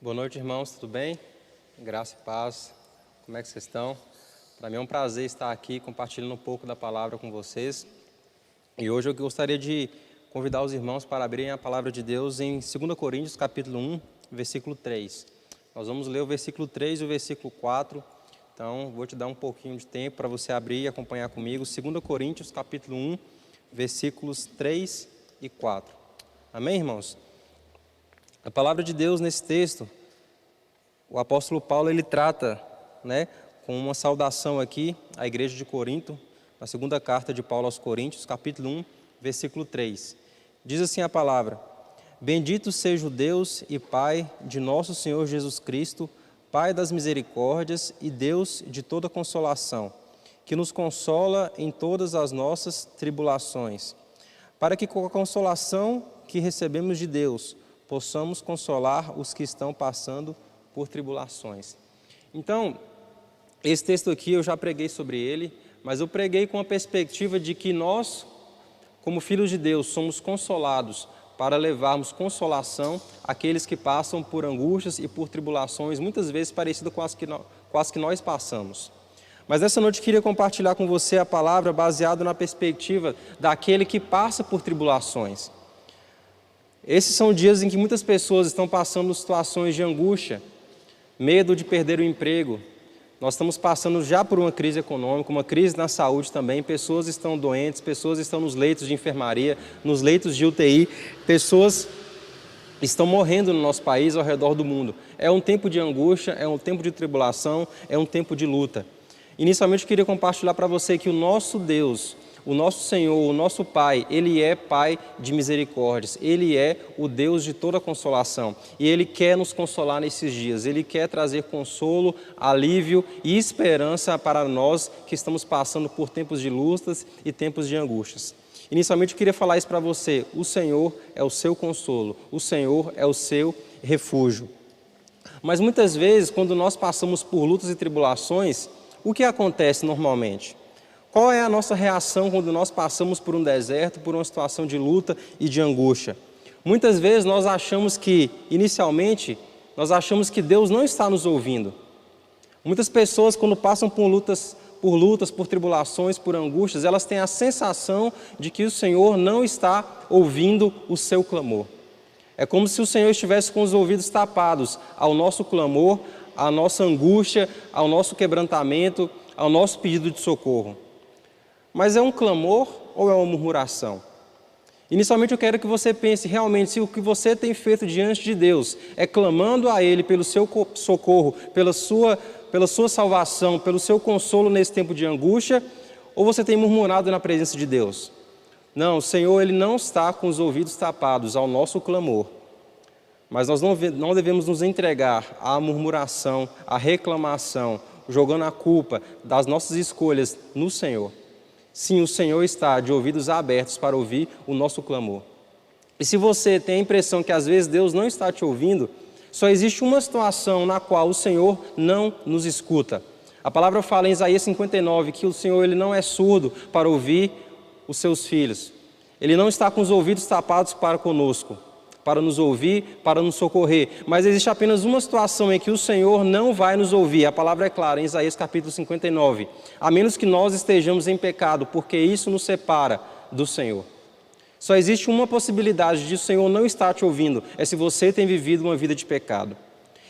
Boa noite, irmãos, tudo bem? Graça e paz, como é que vocês estão? Para mim é um prazer estar aqui compartilhando um pouco da palavra com vocês. E hoje eu gostaria de convidar os irmãos para abrirem a palavra de Deus em 2 Coríntios, capítulo 1, versículo 3. Nós vamos ler o versículo 3 e o versículo 4, então vou te dar um pouquinho de tempo para você abrir e acompanhar comigo. 2 Coríntios, capítulo 1, versículos 3 e 4. Amém, irmãos? A palavra de Deus nesse texto, o apóstolo Paulo ele trata, com uma saudação aqui à igreja de Corinto, na segunda carta de Paulo aos Coríntios, capítulo 1, versículo 3. Diz assim a palavra: Bendito seja o Deus e Pai de nosso Senhor Jesus Cristo, Pai das misericórdias e Deus de toda consolação, que nos consola em todas as nossas tribulações, para que com a consolação que recebemos de Deus, possamos consolar os que estão passando por tribulações. Então, esse texto aqui eu já preguei sobre ele, mas eu preguei com a perspectiva de que nós, como filhos de Deus, somos consolados para levarmos consolação àqueles que passam por angústias e por tribulações, muitas vezes parecidas com as que nós passamos. Mas nessa noite eu queria compartilhar com você a palavra baseada na perspectiva daquele que passa por tribulações. Esses são dias em que muitas pessoas estão passando situações de angústia, medo de perder o emprego. Nós estamos passando já por uma crise econômica, uma crise na saúde também. Pessoas estão doentes, pessoas estão nos leitos de enfermaria, nos leitos de UTI. Pessoas estão morrendo no nosso país, ao redor do mundo. É um tempo de angústia, é um tempo de tribulação, é um tempo de luta. Inicialmente eu queria compartilhar para você que o nosso Deus, o nosso Senhor, o nosso Pai, Ele é Pai de misericórdias, Ele é o Deus de toda consolação e Ele quer nos consolar nesses dias, Ele quer trazer consolo, alívio e esperança para nós que estamos passando por tempos de lutas e tempos de angústias. Inicialmente eu queria falar isso para você: o Senhor é o seu consolo, o Senhor é o seu refúgio. Mas muitas vezes, quando nós passamos por lutas e tribulações, o que acontece normalmente? Qual é a nossa reação quando nós passamos por um deserto, por uma situação de luta e de angústia? Muitas vezes nós achamos que, inicialmente, Deus não está nos ouvindo. Muitas pessoas, quando passam por lutas, por tribulações, por angústias, elas têm a sensação de que o Senhor não está ouvindo o seu clamor. É como se o Senhor estivesse com os ouvidos tapados ao nosso clamor, à nossa angústia, ao nosso quebrantamento, ao nosso pedido de socorro. Mas é um clamor ou é uma murmuração? Inicialmente eu quero que você pense realmente se o que você tem feito diante de Deus é clamando a Ele pelo seu socorro, pela sua salvação, pelo seu consolo nesse tempo de angústia, ou você tem murmurado na presença de Deus? Não, o Senhor Ele não está com os ouvidos tapados ao nosso clamor, mas nós não devemos nos entregar à murmuração, à reclamação, jogando a culpa das nossas escolhas no Senhor. Sim, o Senhor está de ouvidos abertos para ouvir o nosso clamor. E se você tem a impressão que às vezes Deus não está te ouvindo, só existe uma situação na qual o Senhor não nos escuta. A palavra fala em Isaías 59 que o Senhor Ele não é surdo para ouvir os seus filhos. Ele não está com os ouvidos tapados para conosco, para nos ouvir, para nos socorrer. Mas existe apenas uma situação em que o Senhor não vai nos ouvir. A palavra é clara em Isaías capítulo 59. A menos que nós estejamos em pecado, porque isso nos separa do Senhor. Só existe uma possibilidade de o Senhor não estar te ouvindo, é se você tem vivido uma vida de pecado.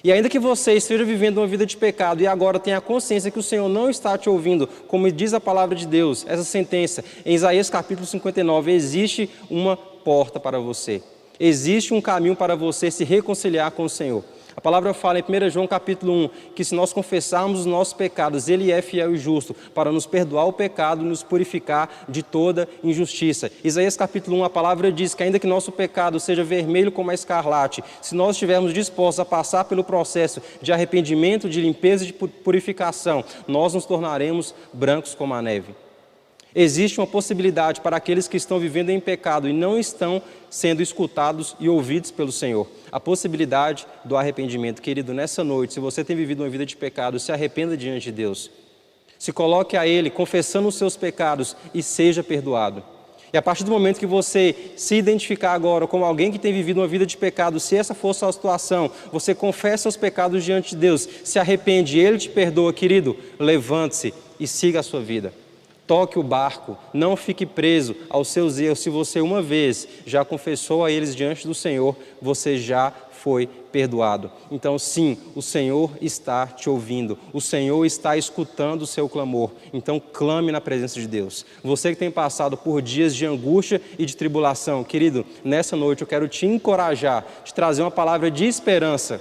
E ainda que você esteja vivendo uma vida de pecado e agora tenha a consciência que o Senhor não está te ouvindo, como diz a palavra de Deus, essa sentença, em Isaías capítulo 59, existe uma porta para você. Existe um caminho para você se reconciliar com o Senhor. A palavra fala em 1 João capítulo 1, que se nós confessarmos os nossos pecados, Ele é fiel e justo para nos perdoar o pecado e nos purificar de toda injustiça. Isaías capítulo 1, a palavra diz que ainda que nosso pecado seja vermelho como a escarlate, se nós estivermos dispostos a passar pelo processo de arrependimento, de limpeza e de purificação, nós nos tornaremos brancos como a neve. Existe uma possibilidade para aqueles que estão vivendo em pecado e não estão sendo escutados e ouvidos pelo Senhor. A possibilidade do arrependimento. Querido, nessa noite, se você tem vivido uma vida de pecado, se arrependa diante de Deus. Se coloque a Ele, confessando os seus pecados e seja perdoado. E a partir do momento que você se identificar agora como alguém que tem vivido uma vida de pecado, se essa for a sua situação, você confessa os pecados diante de Deus, se arrepende, Ele te perdoa, querido, levante-se e siga a sua vida. Toque o barco, não fique preso aos seus erros. Se você uma vez já confessou a eles diante do Senhor, você já foi perdoado. Então sim, o Senhor está te ouvindo, o Senhor está escutando o seu clamor. Então clame na presença de Deus. Você que tem passado por dias de angústia e de tribulação, querido, nessa noite eu quero te encorajar, te trazer uma palavra de esperança.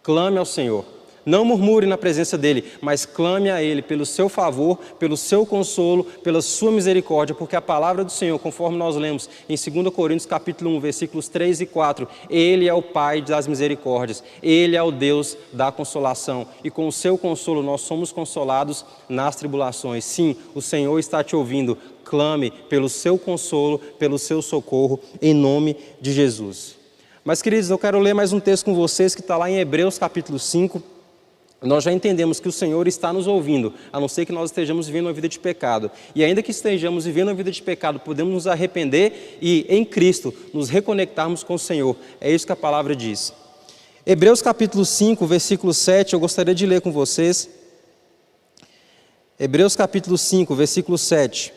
Clame ao Senhor. Não murmure na presença dEle, mas clame a Ele pelo seu favor, pelo seu consolo, pela sua misericórdia, porque a palavra do Senhor, conforme nós lemos em 2 Coríntios capítulo 1, versículos 3 e 4, Ele é o Pai das misericórdias, Ele é o Deus da consolação, e com o seu consolo nós somos consolados nas tribulações. Sim, o Senhor está te ouvindo, clame pelo seu consolo, pelo seu socorro, em nome de Jesus. Mas queridos, eu quero ler mais um texto com vocês que está lá em Hebreus capítulo 5, Nós já entendemos que o Senhor está nos ouvindo, a não ser que nós estejamos vivendo uma vida de pecado. E ainda que estejamos vivendo uma vida de pecado, podemos nos arrepender e, em Cristo, nos reconectarmos com o Senhor. É isso que a palavra diz. Hebreus capítulo 5, versículo 7, eu gostaria de ler com vocês. Hebreus capítulo 5, versículo 7.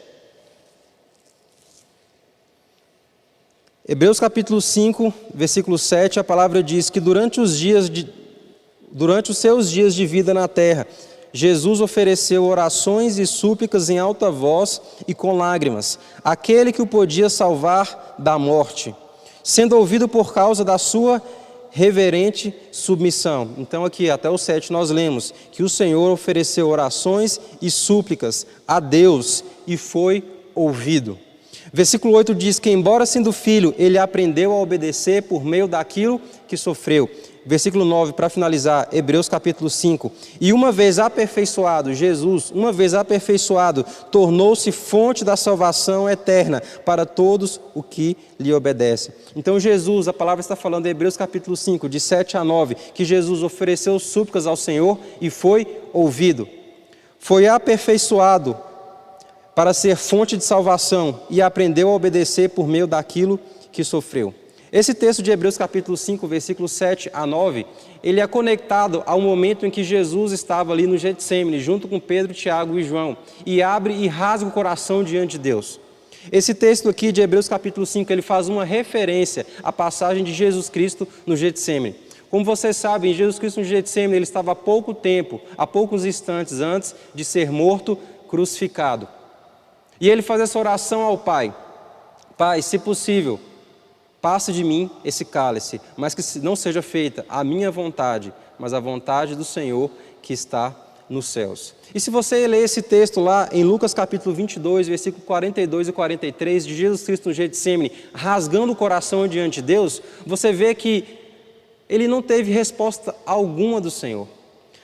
Hebreus capítulo 5, versículo 7, a palavra diz que durante os seus dias de vida na terra, Jesus ofereceu orações e súplicas em alta voz e com lágrimas, àquele que o podia salvar da morte, sendo ouvido por causa da sua reverente submissão. Então aqui, até o 7, nós lemos que o Senhor ofereceu orações e súplicas a Deus e foi ouvido. Versículo 8 diz que, embora sendo filho, ele aprendeu a obedecer por meio daquilo que sofreu. Versículo 9, para finalizar, Hebreus capítulo 5. E uma vez aperfeiçoado, Jesus, uma vez aperfeiçoado, tornou-se fonte da salvação eterna para todos os que lhe obedecem. Então Jesus, a palavra está falando em Hebreus capítulo 5, de 7 a 9, que Jesus ofereceu súplicas ao Senhor e foi ouvido. Foi aperfeiçoado para ser fonte de salvação e aprendeu a obedecer por meio daquilo que sofreu. Esse texto de Hebreus capítulo 5, versículos 7 a 9, ele é conectado ao momento em que Jesus estava ali no Getsêmani, junto com Pedro, Tiago e João, e abre e rasga o coração diante de Deus. Esse texto aqui de Hebreus capítulo 5, ele faz uma referência à passagem de Jesus Cristo no Getsêmani. Como vocês sabem, Jesus Cristo no Getsêmani, ele estava há pouco tempo, há poucos instantes antes de ser morto, crucificado. E ele faz essa oração ao Pai: Pai, se possível, passe de mim esse cálice, mas que não seja feita a minha vontade, mas a vontade do Senhor que está nos céus. E se você ler esse texto lá em Lucas capítulo 22, versículo 42 e 43, de Jesus Cristo no Getsêmani, rasgando o coração diante de Deus, você vê que ele não teve resposta alguma do Senhor.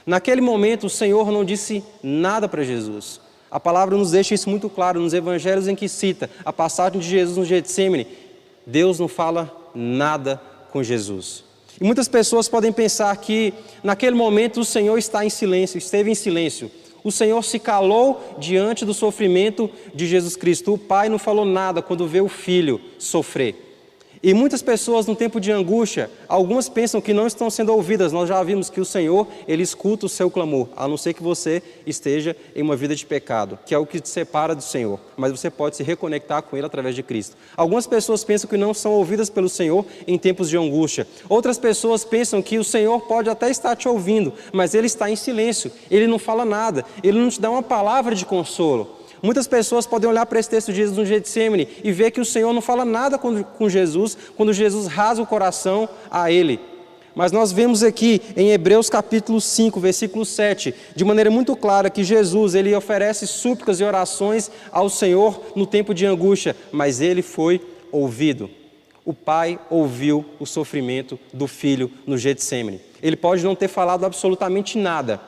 Naquele momento, o Senhor não disse nada para Jesus. A palavra nos deixa isso muito claro nos evangelhos em que cita a passagem de Jesus no Getsêmani. Deus não fala nada com Jesus. E muitas pessoas podem pensar que naquele momento o Senhor está em silêncio, esteve em silêncio. O Senhor se calou diante do sofrimento de Jesus Cristo. O Pai não falou nada quando vê o Filho sofrer. E muitas pessoas no tempo de angústia, algumas pensam que não estão sendo ouvidas. Nós já vimos que o Senhor, Ele escuta o seu clamor, a não ser que você esteja em uma vida de pecado, que é o que te separa do Senhor. Mas você pode se reconectar com Ele através de Cristo. Algumas pessoas pensam que não são ouvidas pelo Senhor em tempos de angústia. Outras pessoas pensam que o Senhor pode até estar te ouvindo, mas Ele está em silêncio, Ele não fala nada, Ele não te dá uma palavra de consolo. Muitas pessoas podem olhar para esse texto de Jesus no Getsêmani e ver que o Senhor não fala nada com Jesus, quando Jesus rasga o coração a Ele. Mas nós vemos aqui em Hebreus capítulo 5, versículo 7, de maneira muito clara que Jesus, Ele oferece súplicas e orações ao Senhor no tempo de angústia, mas Ele foi ouvido. O Pai ouviu o sofrimento do Filho no Getsêmani. Ele pode não ter falado absolutamente nada,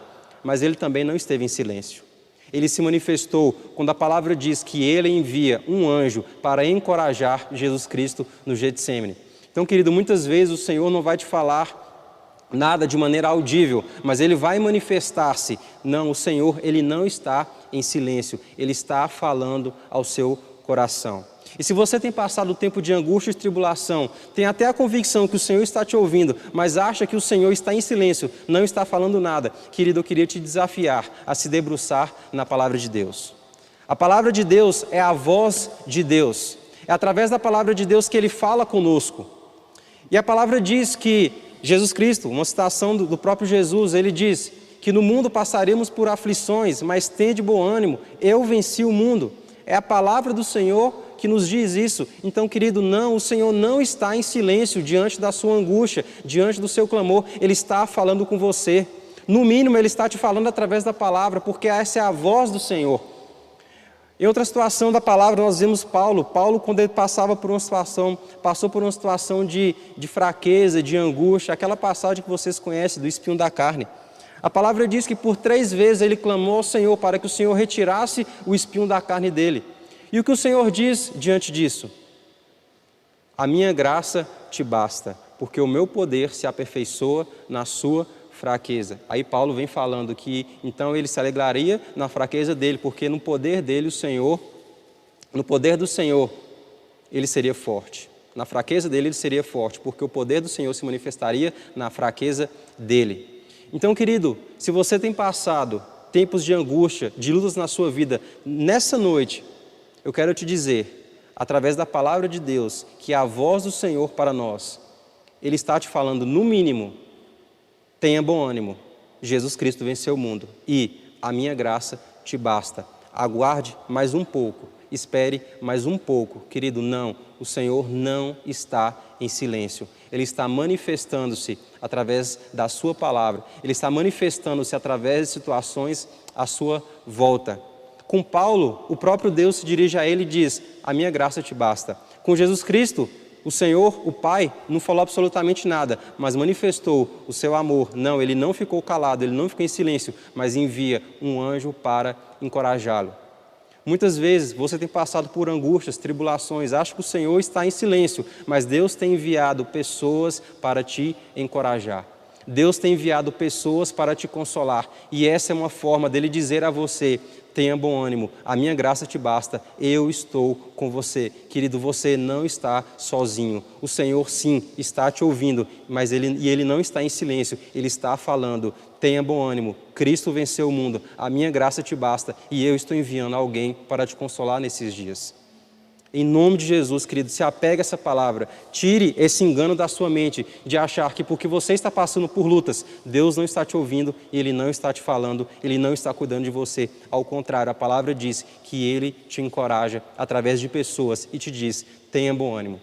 mas Ele também não esteve em silêncio. Ele se manifestou quando a palavra diz que Ele envia um anjo para encorajar Jesus Cristo no Getsêmani. Então, querido, muitas vezes o Senhor não vai te falar nada de maneira audível, mas Ele vai manifestar-se. Não, o Senhor, Ele não está em silêncio, Ele está falando ao seu coração. E se você tem passado o tempo de angústia e tribulação, tem até a convicção que o Senhor está te ouvindo, mas acha que o Senhor está em silêncio, não está falando nada, querido, eu queria te desafiar a se debruçar na palavra de Deus. A palavra de Deus é a voz de Deus. É através da palavra de Deus que Ele fala conosco. E a palavra diz que Jesus Cristo, uma citação do próprio Jesus, Ele diz que no mundo passaremos por aflições, mas tende bom ânimo, eu venci o mundo. É a palavra do Senhor que nos diz isso. Então, querido, não, o Senhor não está em silêncio diante da sua angústia, diante do seu clamor, Ele está falando com você. No mínimo, Ele está te falando através da palavra, porque essa é a voz do Senhor. Em outra situação da palavra, nós vemos Paulo, quando ele passou por uma situação de fraqueza, de angústia, aquela passagem que vocês conhecem do espinho da carne. A palavra diz que por 3 vezes ele clamou ao Senhor para que o Senhor retirasse o espinho da carne dele. E o que o Senhor diz diante disso? A minha graça te basta, porque o meu poder se aperfeiçoa na sua fraqueza. Aí Paulo vem falando que então ele se alegraria na fraqueza dele, porque no poder dele no poder do Senhor, ele seria forte. Na fraqueza dele ele seria forte, porque o poder do Senhor se manifestaria na fraqueza dele. Então, querido, se você tem passado tempos de angústia, de lutas na sua vida, nessa noite, eu quero te dizer, através da palavra de Deus, que é a voz do Senhor para nós, Ele está te falando, no mínimo, tenha bom ânimo, Jesus Cristo venceu o mundo e a minha graça te basta. Aguarde mais um pouco, espere mais um pouco. Querido, não, o Senhor não está em silêncio. Ele está manifestando-se através da sua palavra. Ele está manifestando-se através de situações à sua volta. Com Paulo, o próprio Deus se dirige a ele e diz, a minha graça te basta. Com Jesus Cristo, o Senhor, o Pai, não falou absolutamente nada, mas manifestou o seu amor. Não, Ele não ficou calado, Ele não ficou em silêncio, mas envia um anjo para encorajá-lo. Muitas vezes você tem passado por angústias, tribulações, acha que o Senhor está em silêncio, mas Deus tem enviado pessoas para te encorajar. Deus tem enviado pessoas para te consolar, e essa é uma forma dele dizer a você, tenha bom ânimo, a minha graça te basta, eu estou com você. Querido, você não está sozinho, o Senhor sim está te ouvindo, mas Ele não está em silêncio, Ele está falando, tenha bom ânimo, Cristo venceu o mundo, a minha graça te basta e eu estou enviando alguém para te consolar nesses dias. Em nome de Jesus, querido, se apegue a essa palavra, tire esse engano da sua mente de achar que porque você está passando por lutas, Deus não está te ouvindo, Ele não está te falando, Ele não está cuidando de você. Ao contrário, a palavra diz que Ele te encoraja através de pessoas e te diz, tenha bom ânimo.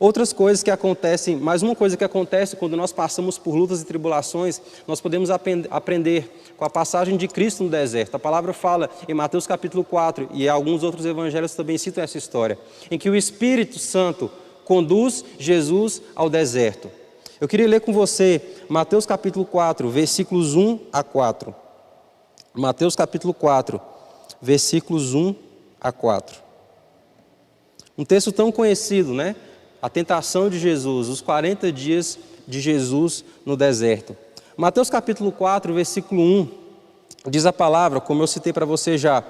Outras coisas que acontecem, mais uma coisa que acontece quando nós passamos por lutas e tribulações, nós podemos aprender com a passagem de Cristo no deserto. A palavra fala em Mateus capítulo 4, e alguns outros evangelhos também citam essa história, em que o Espírito Santo conduz Jesus ao deserto. Eu queria ler com você Mateus capítulo 4, versículos 1 a 4. Mateus capítulo 4, versículos 1 a 4. Um texto tão conhecido, né? A tentação de Jesus, os 40 dias de Jesus no deserto. Mateus capítulo 4, versículo 1, diz a palavra, como eu citei para você já,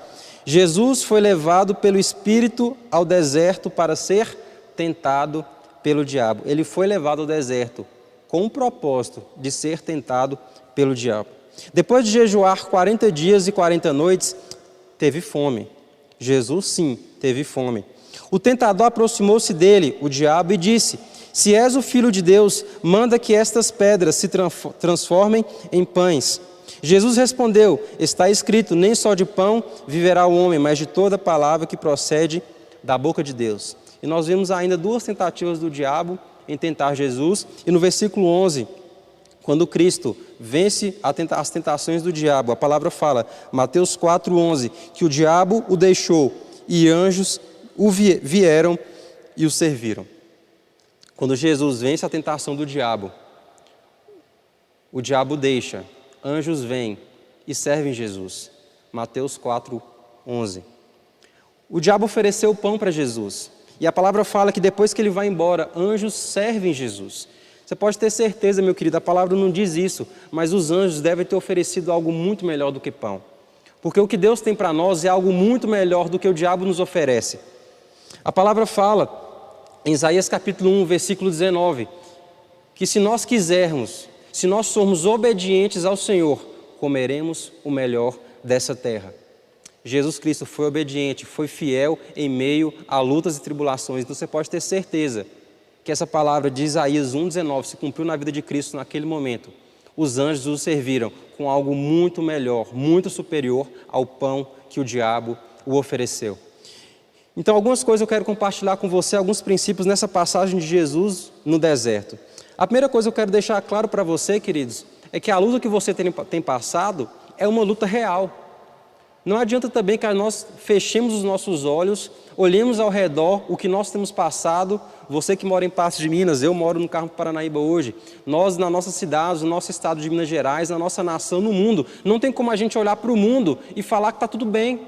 Jesus foi levado pelo Espírito ao deserto para ser tentado pelo diabo. Ele foi levado ao deserto com o propósito de ser tentado pelo diabo. Depois de jejuar 40 dias e 40 noites, teve fome. Jesus sim, teve fome. O tentador aproximou-se dele, o diabo, e disse, se és o Filho de Deus, manda que estas pedras se transformem em pães. Jesus respondeu, está escrito, nem só de pão viverá o homem, mas de toda palavra que procede da boca de Deus. E nós vemos ainda 2 tentativas do diabo em tentar Jesus, e no versículo 11, quando Cristo vence as tentações do diabo, a palavra fala, Mateus 4:11, que o diabo o deixou e anjos vieram e o serviram. Quando Jesus vence a tentação do diabo, o diabo deixa, anjos vêm e servem Jesus. Mateus 4:11. O diabo ofereceu pão para Jesus. E a palavra fala que depois que ele vai embora, anjos servem Jesus. Você pode ter certeza, meu querido, a palavra não diz isso, mas os anjos devem ter oferecido algo muito melhor do que pão. Porque o que Deus tem para nós é algo muito melhor do que o diabo nos oferece. A palavra fala, em Isaías capítulo 1, versículo 19, que se nós quisermos, se nós formos obedientes ao Senhor, comeremos o melhor dessa terra. Jesus Cristo foi obediente, foi fiel em meio a lutas e tribulações. Então você pode ter certeza que essa palavra de Isaías 1,19 se cumpriu na vida de Cristo naquele momento. Os anjos o serviram com algo muito melhor, muito superior ao pão que o diabo o ofereceu. Então algumas coisas eu quero compartilhar com você, alguns princípios nessa passagem de Jesus no deserto. A primeira coisa que eu quero deixar claro para você, queridos, é que a luta que você tem passado é uma luta real. Não adianta também que nós fechemos os nossos olhos, olhemos ao redor o que nós temos passado. Você que mora em Patos de Minas, eu moro no Carmo Paranaíba hoje. Nós, na nossa cidade, no nosso estado de Minas Gerais, na nossa nação, no mundo. Não tem como a gente olhar para o mundo e falar que está tudo bem.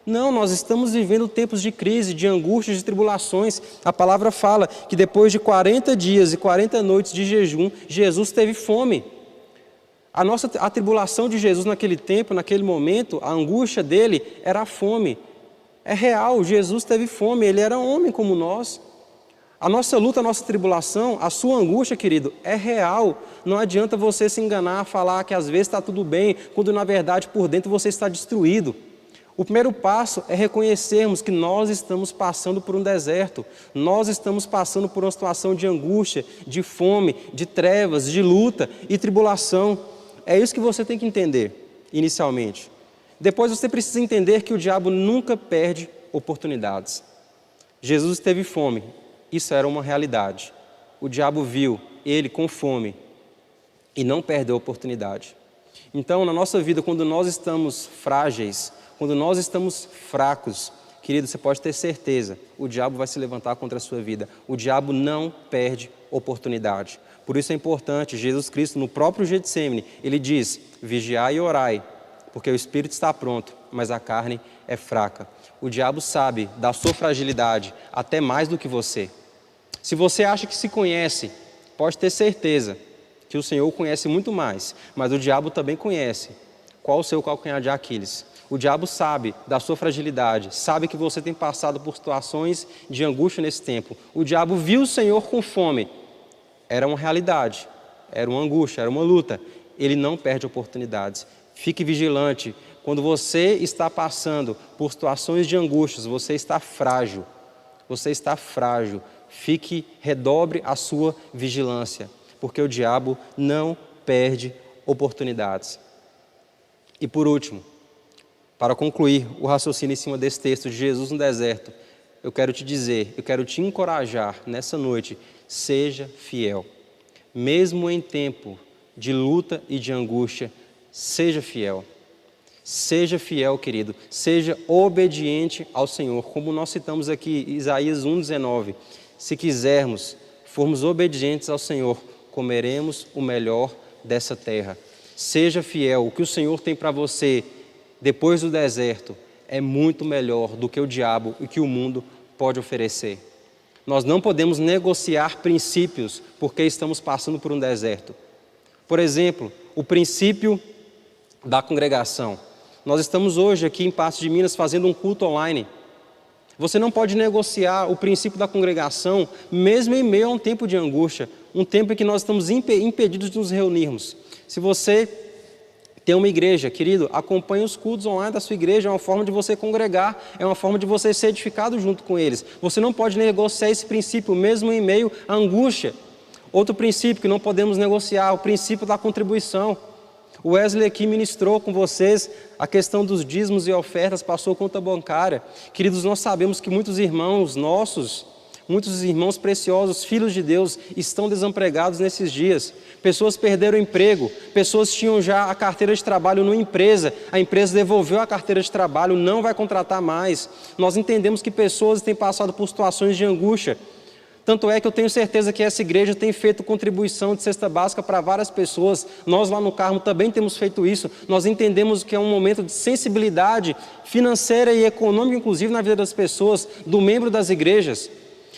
Não, nós estamos vivendo tempos de crise, de angústias, de tribulações. A palavra fala que depois de 40 dias e 40 noites de jejum, Jesus teve fome. A tribulação de Jesus naquele tempo, naquele momento, a angústia dele era a fome. É real, Jesus teve fome, ele era homem como nós. A nossa luta, a nossa tribulação, a sua angústia, querido, é real. Não adianta você se enganar, falar que às vezes está tudo bem, quando na verdade por dentro você está destruído. O primeiro passo é reconhecermos que nós estamos passando por um deserto. Nós estamos passando por uma situação de angústia, de fome, de trevas, de luta e tribulação. É isso que você tem que entender, inicialmente. Depois você precisa entender que o diabo nunca perde oportunidades. Jesus teve fome, isso era uma realidade. O diabo viu ele com fome e não perdeu a oportunidade. Então, na nossa vida, quando nós estamos frágeis, quando nós estamos fracos, querido, você pode ter certeza, o diabo vai se levantar contra a sua vida. O diabo não perde oportunidade. Por isso é importante, Jesus Cristo, no próprio Getsêmani, ele diz, vigiai e orai, porque o espírito está pronto, mas a carne é fraca. O diabo sabe da sua fragilidade até mais do que você. Se você acha que se conhece, pode ter certeza que o Senhor conhece muito mais, mas o diabo também conhece qual o seu calcanhar de Aquiles. O diabo sabe da sua fragilidade, sabe que você tem passado por situações de angústia nesse tempo. O diabo viu o Senhor com fome. Era uma realidade, era uma angústia, era uma luta. Ele não perde oportunidades. Fique vigilante. Quando você está passando por situações de angústias, você está frágil. Você está frágil. Redobre a sua vigilância, porque o diabo não perde oportunidades. E por último, para concluir o raciocínio em cima desse texto de Jesus no deserto, eu quero te dizer, eu quero te encorajar nessa noite, seja fiel. Mesmo em tempo de luta e de angústia, seja fiel. Seja fiel, querido. Seja obediente ao Senhor. Como nós citamos aqui, Isaías 1,19. Se quisermos, formos obedientes ao Senhor, comeremos o melhor dessa terra. Seja fiel. O que o Senhor tem para você depois do deserto é muito melhor do que o diabo e que o mundo pode oferecer. Nós não podemos negociar princípios porque estamos passando por um deserto. Por exemplo, o princípio da congregação. Nós estamos hoje aqui em Patos de Minas fazendo um culto online. Você não pode negociar o princípio da congregação mesmo em meio a um tempo de angústia, um tempo em que nós estamos impedidos de nos reunirmos. Se você tem uma igreja, querido, acompanhe os cultos online da sua igreja, é uma forma de você congregar, é uma forma de você ser edificado junto com eles. Você não pode negociar esse princípio, mesmo em meio à angústia. Outro princípio que não podemos negociar, o princípio da contribuição. O Wesley aqui ministrou com vocês a questão dos dízimos e ofertas, passou conta bancária. Queridos, nós sabemos que muitos irmãos nossos, muitos irmãos preciosos, filhos de Deus, estão desempregados nesses dias. Pessoas perderam o emprego, pessoas tinham já a carteira de trabalho numa empresa, a empresa devolveu a carteira de trabalho, não vai contratar mais. Nós entendemos que pessoas têm passado por situações de angústia. Tanto é que eu tenho certeza que essa igreja tem feito contribuição de cesta básica para várias pessoas. Nós lá no Carmo também temos feito isso. Nós entendemos que é um momento de sensibilidade financeira e econômica, inclusive na vida das pessoas, do membro das igrejas.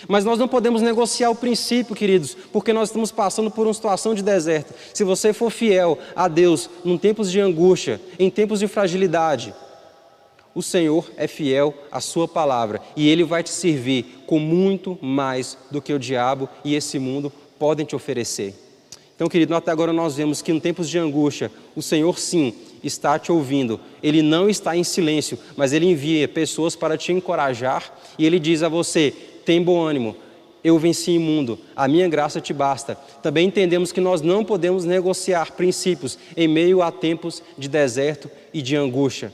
Mas nós não podemos negociar o princípio, queridos, porque nós estamos passando por uma situação de deserto. Se você for fiel a Deus em tempos de angústia, em tempos de fragilidade, o Senhor é fiel à sua palavra e Ele vai te servir com muito mais do que o diabo e esse mundo podem te oferecer. Então, querido, até agora nós vemos que em tempos de angústia, o Senhor sim está te ouvindo. Ele não está em silêncio, mas Ele envia pessoas para te encorajar e Ele diz a você, tem bom ânimo, eu venci o mundo, a minha graça te basta. Também entendemos que nós não podemos negociar princípios em meio a tempos de deserto e de angústia.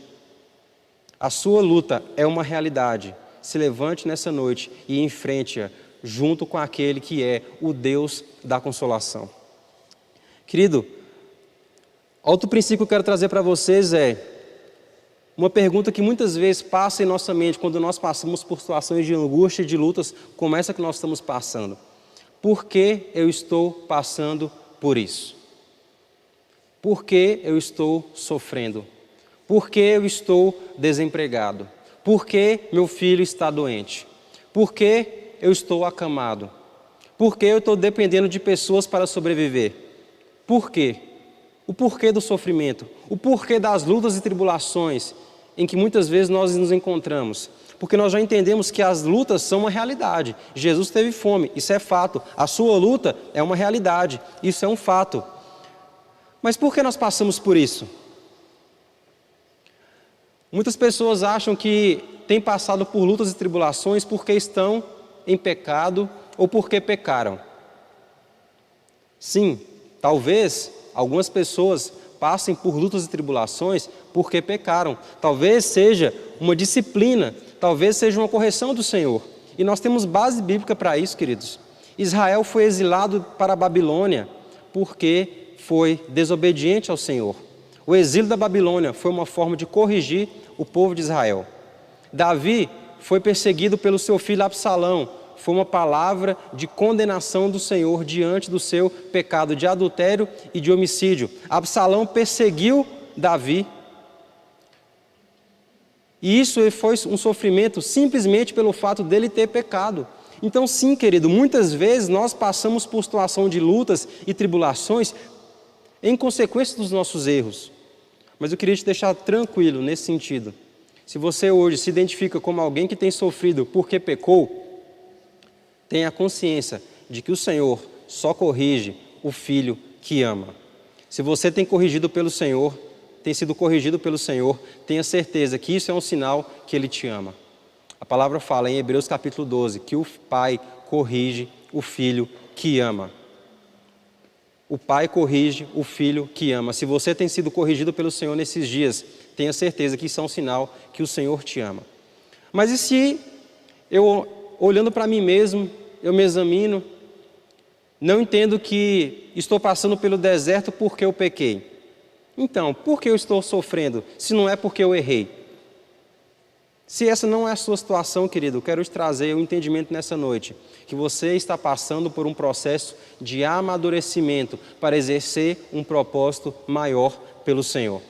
A sua luta é uma realidade. Se levante nessa noite e enfrente-a junto com aquele que é o Deus da consolação. Querido, outro princípio que eu quero trazer para vocês é uma pergunta que muitas vezes passa em nossa mente quando nós passamos por situações de angústia e de lutas como essa que nós estamos passando. Por que eu estou passando por isso? Por que eu estou sofrendo? Por que eu estou desempregado? Por que meu filho está doente? Por que eu estou acamado? Por que eu estou dependendo de pessoas para sobreviver? Por quê? O porquê do sofrimento, o porquê das lutas e tribulações em que muitas vezes nós nos encontramos. Porque nós já entendemos que as lutas são uma realidade. Jesus teve fome, isso é fato. A sua luta é uma realidade, isso é um fato. Mas por que nós passamos por isso? Muitas pessoas acham que têm passado por lutas e tribulações porque estão em pecado ou porque pecaram. Sim, talvez algumas pessoas passem por lutas e tribulações porque pecaram. Talvez seja uma disciplina, talvez seja uma correção do Senhor. E nós temos base bíblica para isso, queridos. Israel foi exilado para a Babilônia porque foi desobediente ao Senhor. O exílio da Babilônia foi uma forma de corrigir o povo de Israel. Davi foi perseguido pelo seu filho Absalão. Foi uma palavra de condenação do Senhor diante do seu pecado de adultério e de homicídio. Absalão perseguiu Davi. E isso foi um sofrimento simplesmente pelo fato dele ter pecado. Então sim, querido, muitas vezes nós passamos por situação de lutas e tribulações em consequência dos nossos erros. Mas eu queria te deixar tranquilo nesse sentido. Se você hoje se identifica como alguém que tem sofrido porque pecou, tenha consciência de que o Senhor só corrige o filho que ama. Se você tem corrigido pelo Senhor, tem sido corrigido pelo Senhor, tenha certeza que isso é um sinal que Ele te ama. A palavra fala em Hebreus capítulo 12, que o Pai corrige o filho que ama. O Pai corrige o filho que ama. Se você tem sido corrigido pelo Senhor nesses dias, tenha certeza que isso é um sinal que o Senhor te ama. Mas e se eu, olhando para mim mesmo, eu me examino, não entendo que estou passando pelo deserto porque eu pequei? Então, por que eu estou sofrendo, se não é porque eu errei? Se essa não é a sua situação, querido, eu quero te trazer um entendimento nessa noite, que você está passando por um processo de amadurecimento para exercer um propósito maior pelo Senhor.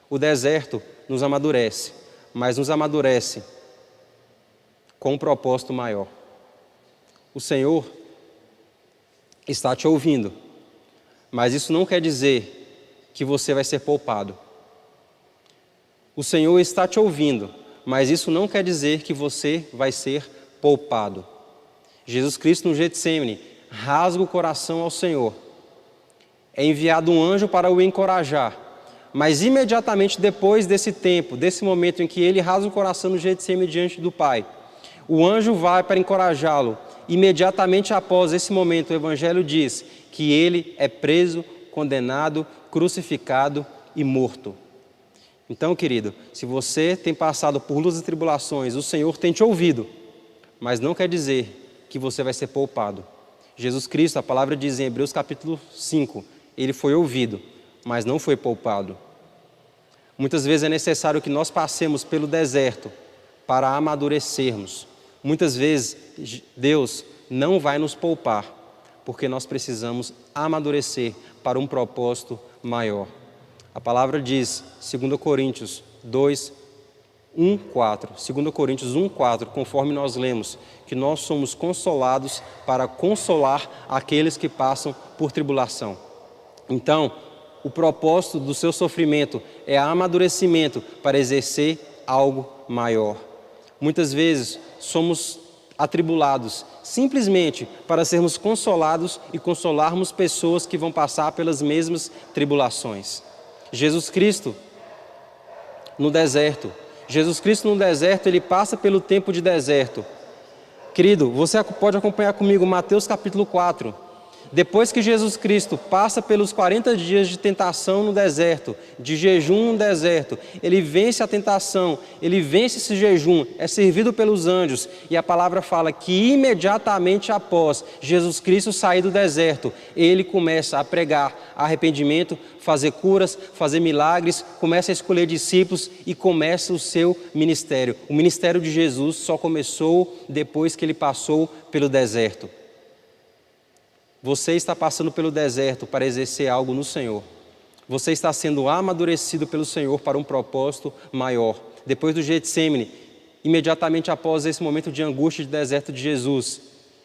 O deserto nos amadurece, mas nos amadurece com um propósito maior. O Senhor está te ouvindo, mas isso não quer dizer que você vai ser poupado. O Senhor está te ouvindo, mas isso não quer dizer que você vai ser poupado. Jesus Cristo no Getsêmani rasga o coração ao Senhor. É enviado um anjo para o encorajar, mas imediatamente depois desse tempo, desse momento em que ele rasga o coração no Getsêmani diante do Pai, o anjo vai para encorajá-lo. Imediatamente após esse momento, o Evangelho diz que ele é preso, condenado, crucificado e morto. Então, querido, se você tem passado por lutas e tribulações, o Senhor tem te ouvido, mas não quer dizer que você vai ser poupado. Jesus Cristo, a palavra diz em Hebreus capítulo 5, ele foi ouvido, mas não foi poupado. Muitas vezes é necessário que nós passemos pelo deserto para amadurecermos. Muitas vezes Deus não vai nos poupar, porque nós precisamos amadurecer para um propósito maior. A palavra diz, 2 Coríntios 2, 1, 4. 2 Coríntios 1, 4, conforme nós lemos, que nós somos consolados para consolar aqueles que passam por tribulação. Então, o propósito do seu sofrimento é amadurecimento para exercer algo maior. Muitas vezes somos atribulados simplesmente para sermos consolados e consolarmos pessoas que vão passar pelas mesmas tribulações. Jesus Cristo no deserto, ele passa pelo tempo de deserto. Querido, você pode acompanhar comigo Mateus capítulo 4. Depois que Jesus Cristo passa pelos 40 dias de tentação no deserto, de jejum no deserto, ele vence a tentação, ele vence esse jejum, é servido pelos anjos, e a palavra fala que imediatamente após Jesus Cristo sair do deserto, ele começa a pregar arrependimento, fazer curas, fazer milagres, começa a escolher discípulos e começa o seu ministério. O ministério de Jesus só começou depois que ele passou pelo deserto. Você está passando pelo deserto para exercer algo no Senhor. Você está sendo amadurecido pelo Senhor para um propósito maior. Depois do Getsêmani, imediatamente após esse momento de angústia de deserto de Jesus,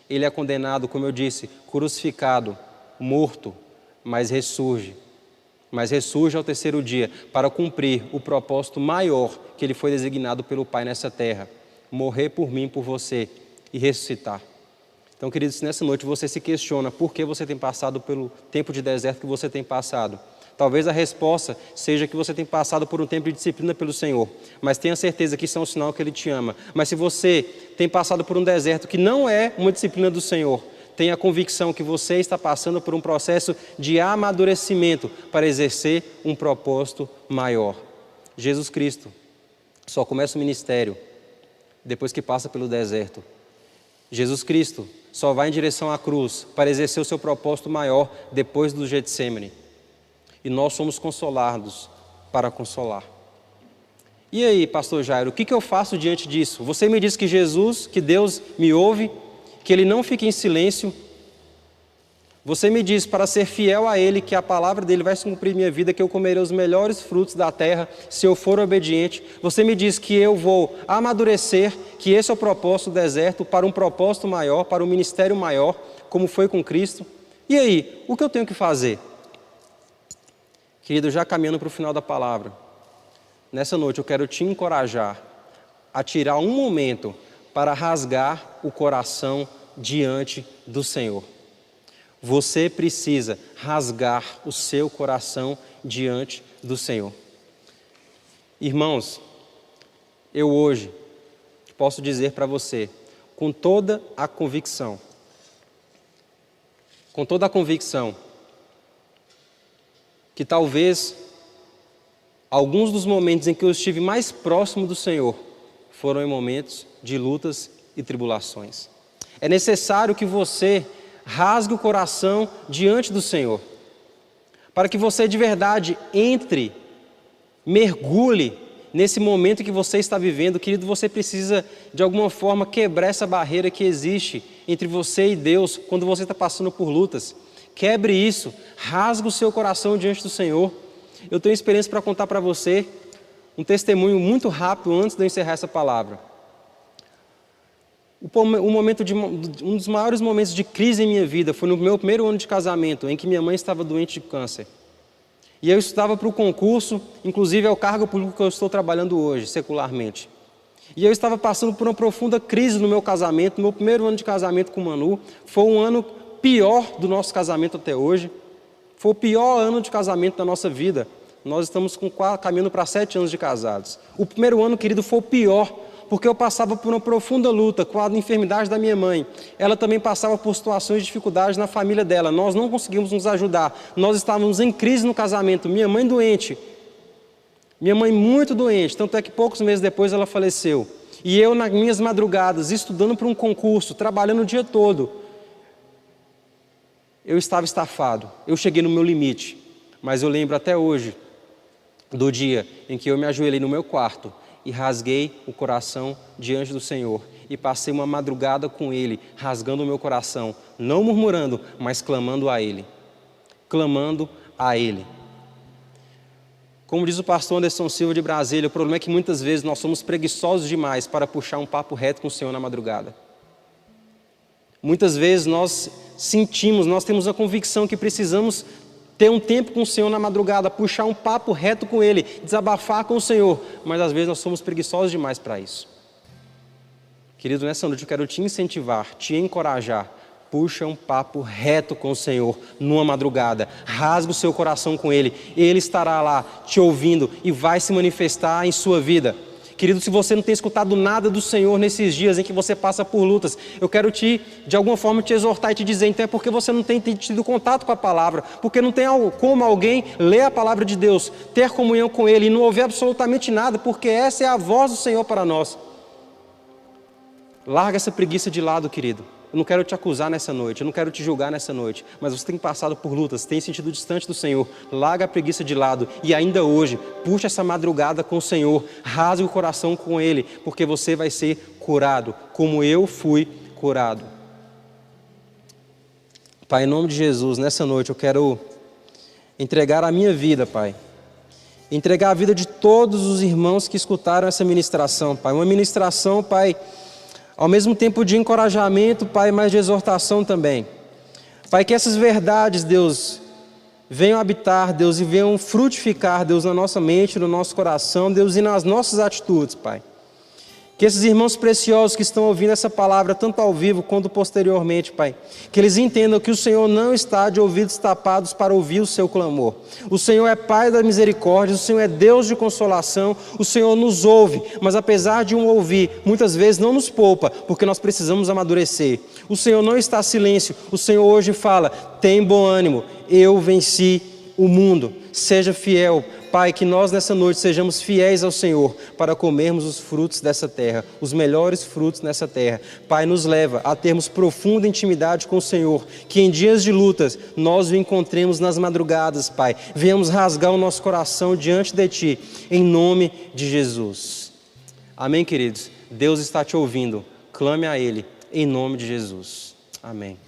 ele é condenado, como eu disse, crucificado, morto, mas ressurge. Mas ressurge ao terceiro dia para cumprir o propósito maior que ele foi designado pelo Pai nessa terra. Morrer por mim, por você e ressuscitar. Então, queridos, nessa noite você se questiona por que você tem passado pelo tempo de deserto que você tem passado. Talvez a resposta seja que você tem passado por um tempo de disciplina pelo Senhor, mas tenha certeza que isso é um sinal que Ele te ama. Mas se você tem passado por um deserto que não é uma disciplina do Senhor, tenha a convicção que você está passando por um processo de amadurecimento para exercer um propósito maior. Jesus Cristo só começa o ministério depois que passa pelo deserto. Jesus Cristo só vai em direção à cruz para exercer o seu propósito maior depois do Getsêmani. E nós somos consolados para consolar. E aí, pastor Jairo, o que eu faço diante disso? Você me diz que Jesus, que Deus me ouve, que Ele não fica em silêncio. Você me diz para ser fiel a Ele, que a palavra dEle vai se cumprir em minha vida, que eu comerei os melhores frutos da terra, se eu for obediente. Você me diz que eu vou amadurecer, que esse é o propósito do deserto, para um propósito maior, para um ministério maior, como foi com Cristo. E aí, o que eu tenho que fazer? Querido, já caminhando para o final da palavra, nessa noite eu quero te encorajar a tirar um momento para rasgar o coração diante do Senhor. Você precisa rasgar o seu coração diante do Senhor. Irmãos, eu hoje posso dizer para você, com toda a convicção, que talvez alguns dos momentos em que eu estive mais próximo do Senhor foram em momentos de lutas e tribulações. É necessário que você rasgue o coração diante do Senhor, para que você de verdade mergulhe nesse momento que você está vivendo. Querido, você precisa de alguma forma quebrar essa barreira que existe entre você e Deus quando você está passando por lutas. Quebre isso, rasgue o seu coração diante do Senhor. Eu tenho experiência para contar para você, um testemunho muito rápido antes de eu encerrar essa palavra. Um dos maiores momentos de crise em minha vida foi no meu primeiro ano de casamento, em que minha mãe estava doente de câncer. E eu estudava para o concurso, inclusive é o cargo público que eu estou trabalhando hoje, secularmente. E eu estava passando por uma profunda crise no meu casamento, no meu primeiro ano de casamento com o Manu. Foi um ano pior do nosso casamento até hoje. Foi o pior ano de casamento da nossa vida. Nós estamos caminhando para 7 anos de casados. O primeiro ano, querido, foi o pior, porque eu passava por uma profunda luta com a enfermidade da minha mãe. Ela também passava por situações de dificuldade na família dela. Nós não conseguimos nos ajudar. Nós estávamos em crise no casamento. Minha mãe doente. Minha mãe muito doente. Tanto é que poucos meses depois ela faleceu. E eu, nas minhas madrugadas, estudando para um concurso, trabalhando o dia todo, eu estava estafado. Eu cheguei no meu limite. Mas eu lembro até hoje do dia em que eu me ajoelhei no meu quarto e rasguei o coração diante do Senhor. E passei uma madrugada com Ele, rasgando o meu coração, não murmurando, mas clamando a Ele. Clamando a Ele. Como diz o pastor Anderson Silva de Brasília, o problema é que muitas vezes nós somos preguiçosos demais para puxar um papo reto com o Senhor na madrugada. Muitas vezes nós temos a convicção que precisamos ter um tempo com o Senhor na madrugada, puxar um papo reto com Ele, desabafar com o Senhor, mas às vezes nós somos preguiçosos demais para isso. Querido, nessa noite eu quero te incentivar, te encorajar. Puxa um papo reto com o Senhor numa madrugada, rasga o seu coração com Ele, Ele estará lá te ouvindo e vai se manifestar em sua vida. Querido, se você não tem escutado nada do Senhor nesses dias em que você passa por lutas, eu quero de alguma forma te exortar e te dizer, então é porque você não tem tido contato com a palavra, porque não tem como alguém ler a palavra de Deus, ter comunhão com Ele e não ouvir absolutamente nada, porque essa é a voz do Senhor para nós. Larga essa preguiça de lado, querido. Eu não quero te acusar nessa noite, eu não quero te julgar nessa noite, mas você tem passado por lutas, tem sentido distante do Senhor. Larga a preguiça de lado e ainda hoje, puxa essa madrugada com o Senhor, rasga o coração com Ele, porque você vai ser curado, como eu fui curado. Pai, em nome de Jesus, nessa noite eu quero entregar a minha vida, Pai. Entregar a vida de todos os irmãos que escutaram essa ministração, Pai. Uma ministração, Pai, ao mesmo tempo de encorajamento, Pai, mas de exortação também. Pai, que essas verdades, Deus, venham habitar, Deus, e venham frutificar, Deus, na nossa mente, no nosso coração, Deus, e nas nossas atitudes, Pai. Que esses irmãos preciosos que estão ouvindo essa palavra, tanto ao vivo quanto posteriormente, Pai, que eles entendam que o Senhor não está de ouvidos tapados para ouvir o seu clamor. O Senhor é Pai da misericórdia, o Senhor é Deus de consolação, o Senhor nos ouve, mas apesar de um ouvir, muitas vezes não nos poupa, porque nós precisamos amadurecer. O Senhor não está em silêncio, o Senhor hoje fala, tem bom ânimo, eu venci o mundo. Seja fiel, Pai, que nós nessa noite sejamos fiéis ao Senhor para comermos os frutos dessa terra, os melhores frutos nessa terra. Pai, nos leva a termos profunda intimidade com o Senhor, que em dias de lutas nós o encontremos nas madrugadas, Pai. Venhamos rasgar o nosso coração diante de Ti, em nome de Jesus. Amém, queridos? Deus está te ouvindo. Clame a Ele, em nome de Jesus. Amém.